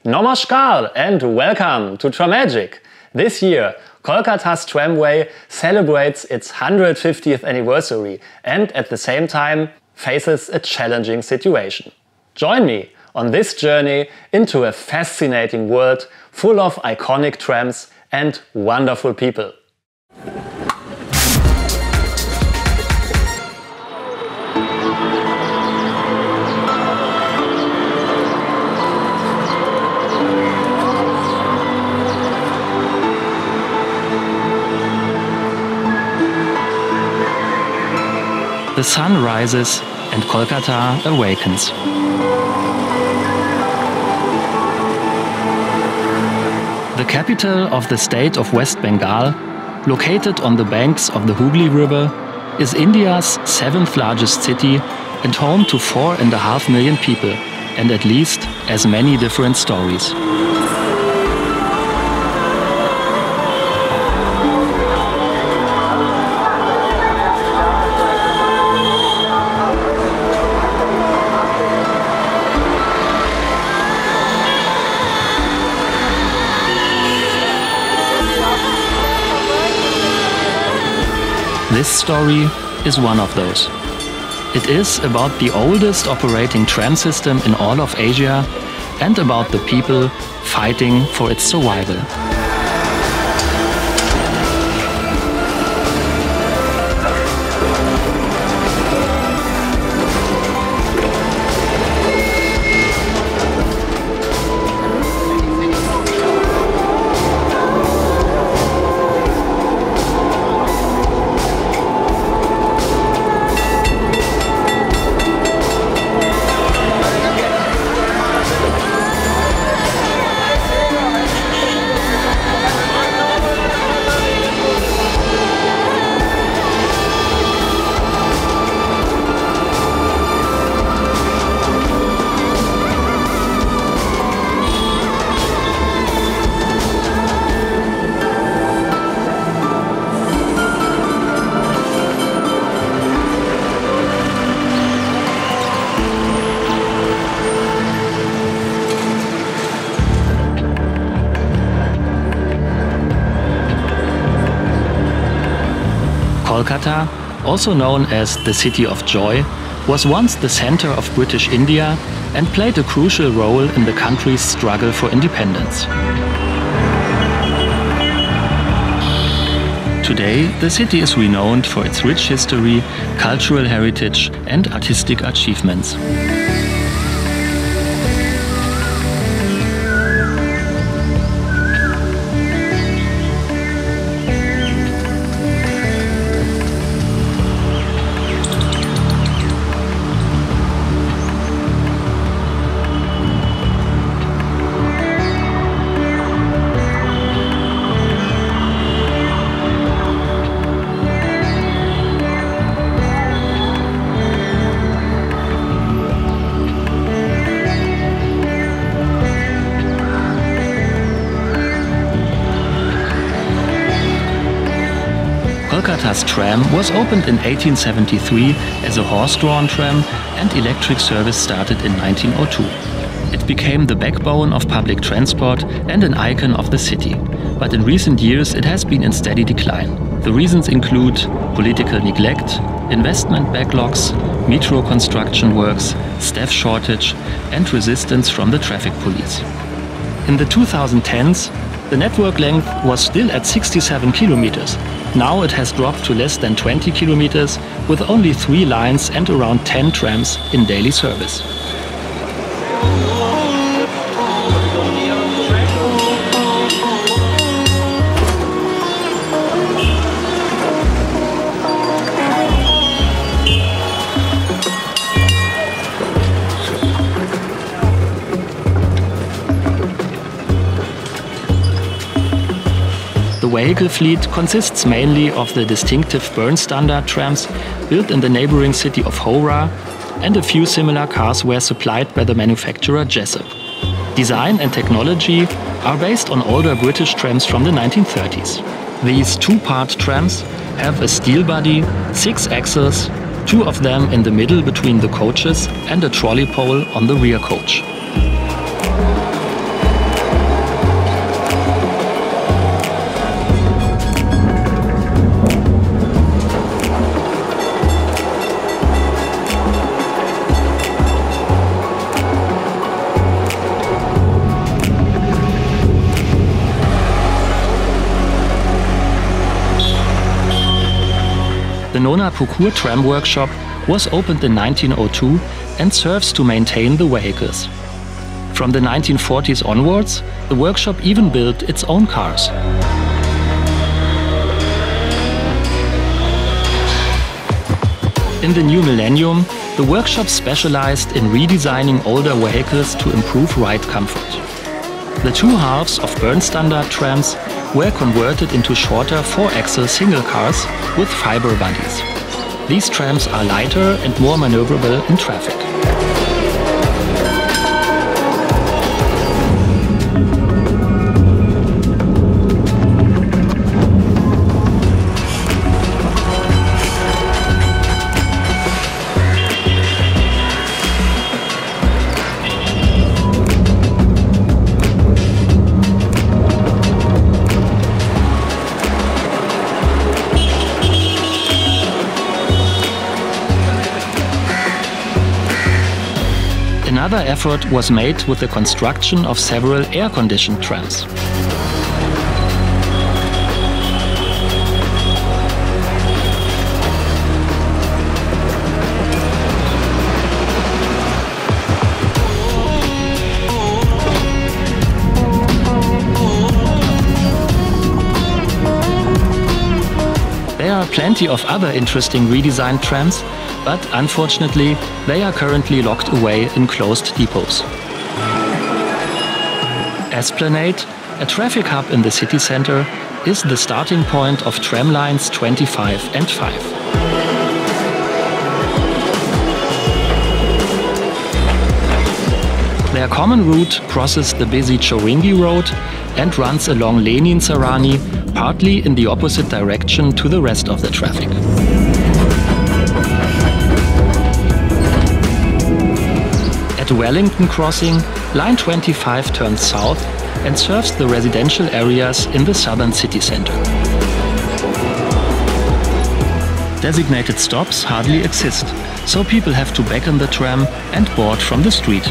Namaskar and welcome to Tramagic. This year, Kolkata's tramway celebrates its 150th anniversary and at the same time faces a challenging situation. Join me on this journey into a fascinating world full of iconic trams and wonderful people. The sun rises and Kolkata awakens. The capital of the state of West Bengal, located on the banks of the Hooghly River, is India's 7th largest city and home to 4.5 million people and at least as many different stories. This story is one of those. It is about the oldest operating tram system in all of Asia and about the people fighting for its survival. Kolkata, also known as the City of Joy, was once the center of British India and played a crucial role in the country's struggle for independence. Today, the city is renowned for its rich history, cultural heritage and artistic achievements. Kolkata's tram was opened in 1873 as a horse-drawn tram and electric service started in 1902. It became the backbone of public transport and an icon of the city. But in recent years it has been in steady decline. The reasons include political neglect, investment backlogs, metro construction works, staff shortage and resistance from the traffic police. In the 2010s, the network length was still at 67 kilometers. Now it has dropped to less than 20 kilometers with only 3 lines and around 10 trams in daily service. The vehicle fleet consists mainly of the distinctive Bern standard trams built in the neighboring city of Howrah, and a few similar cars were supplied by the manufacturer Jessup. Design and technology are based on older British trams from the 1930s. These two-part trams have a steel body, 6 axles, 2 of them in the middle between the coaches and a trolley pole on the rear coach. The Nona-Pukur tram workshop was opened in 1902 and serves to maintain the vehicles. From the 1940s onwards, the workshop even built its own cars. In the new millennium, the workshop specialized in redesigning older vehicles to improve ride comfort. The two halves of Bern-standard trams were converted into shorter 4-axle single cars with fiber bodies. These trams are lighter and more maneuverable in traffic. Another effort was made with the construction of several air-conditioned trams. There are plenty of other interesting redesigned trams, but unfortunately, they are currently locked away in closed depots. Esplanade, a traffic hub in the city center, is the starting point of tram lines 25 and 5. Their common route crosses the busy Choringi Road and runs along Lenin Sarani, partly in the opposite direction to the rest of the traffic. At Wellington Crossing, line 25 turns south and serves the residential areas in the southern city center. Designated stops hardly exist, so people have to beckon the tram and board from the street.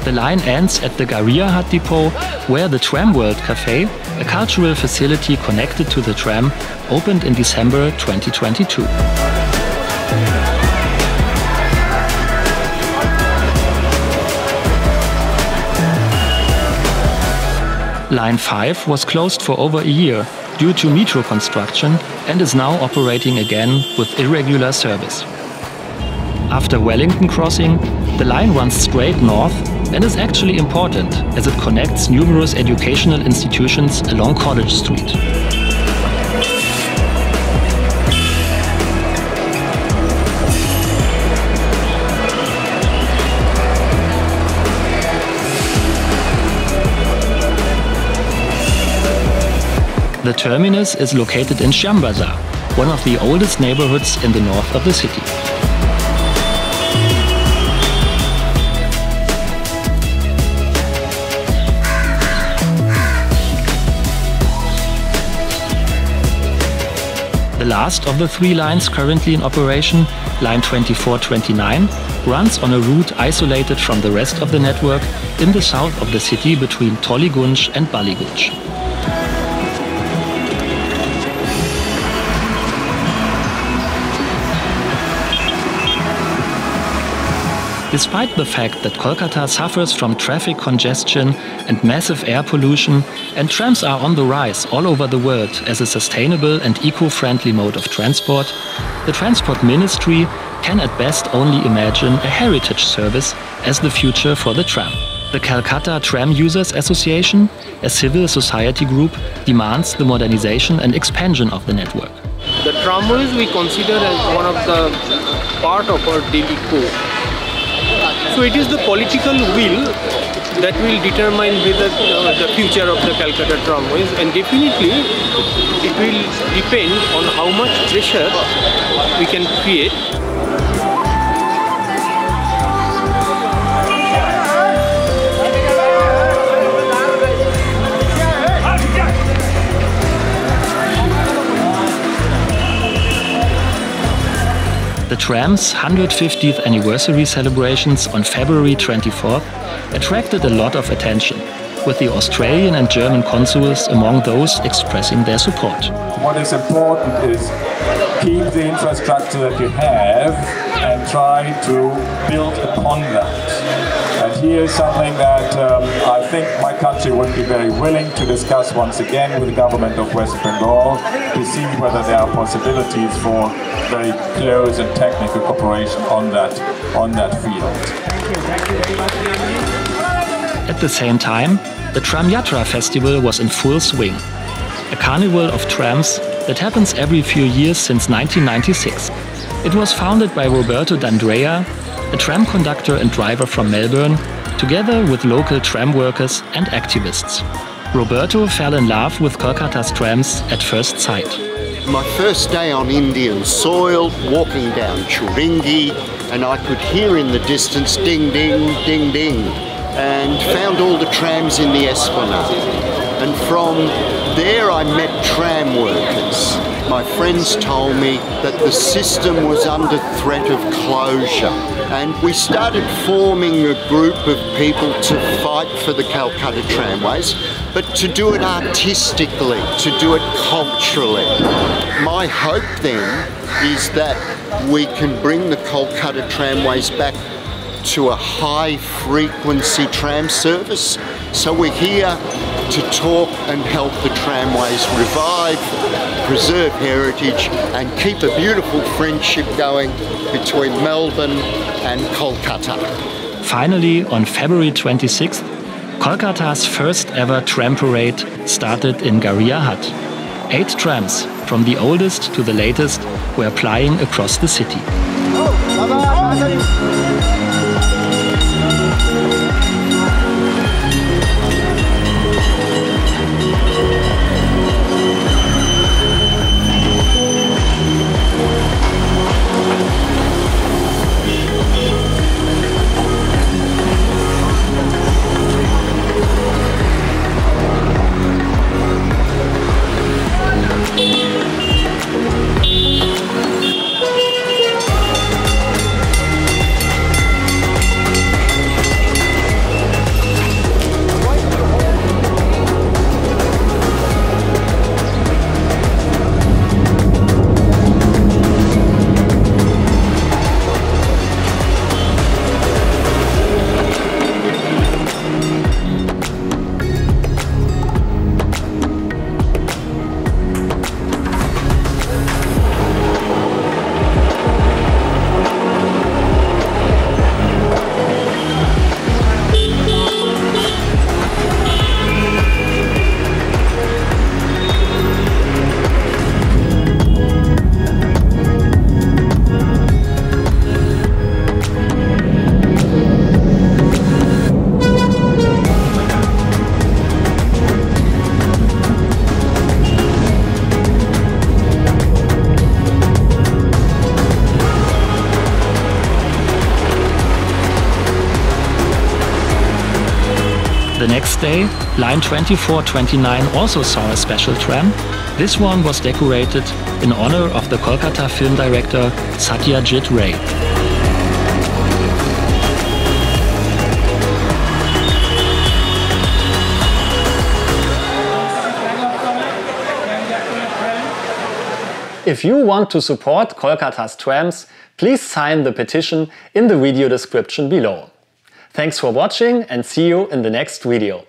The line ends at the Garia Hut depot, where the Tram World Café, a cultural facility connected to the tram, opened in December 2022. Line 5 was closed for over a year due to metro construction and is now operating again with irregular service. After Wellington Crossing, the line runs straight north and is actually important as it connects numerous educational institutions along College Street. The terminus is located in Shyambazar, one of the oldest neighborhoods in the north of the city. The last of the three lines currently in operation, line 2429, runs on a route isolated from the rest of the network in the south of the city between Tollygunj and Ballygunj. Despite the fact that Kolkata suffers from traffic congestion and massive air pollution, and trams are on the rise all over the world as a sustainable and eco-friendly mode of transport, the Transport Ministry can at best only imagine a heritage service as the future for the tram. The Calcutta Tram Users Association, a civil society group, demands the modernization and expansion of the network. The tramways we consider as one of the part of our daily core. So it is the political will that will determine whether the future of the Calcutta tramways, and definitely it will depend on how much pressure we can create. The tram's 150th anniversary celebrations on February 24th attracted a lot of attention, with the Australian and German consuls among those expressing their support. What is important is keep the infrastructure that you have and try to build upon that. And here is something that I think my country would be very willing to discuss once again with the government of West Bengal to see whether there are possibilities for very close and technical cooperation on that field. Thank you very much. At the same time, the Tramjatra-Festival was in full swing, a carnival of trams that happens every few years since 1996. It was founded by Roberto D'Andrea, a tram conductor and driver from Melbourne, together with local tram workers and activists. Roberto fell in love with Kolkata's trams at first sight. My first day on Indian soil, walking down Churingi, and I could hear in the distance ding, ding, ding, ding, and found all the trams in the esplanade. And from there I met tram workers. My friends told me that the system was under threat of closure, and we started forming a group of people to fight for the Calcutta tramways, but to do it artistically, to do it culturally. My hope then is that we can bring the Kolkata tramways back to a high-frequency tram service. So we're here to talk and help the tramways revive, preserve heritage and keep a beautiful friendship going between Melbourne and Kolkata. Finally, on February 26th, Kolkata's first ever tram parade started in Gariahat. 8 trams, from the oldest to the latest, were plying across the city. The next day, line 2429 also saw a special tram. This one was decorated in honor of the Kolkata film director Satyajit Ray. If you want to support Kolkata's trams, please sign the petition in the video description below. Thanks for watching and see you in the next video.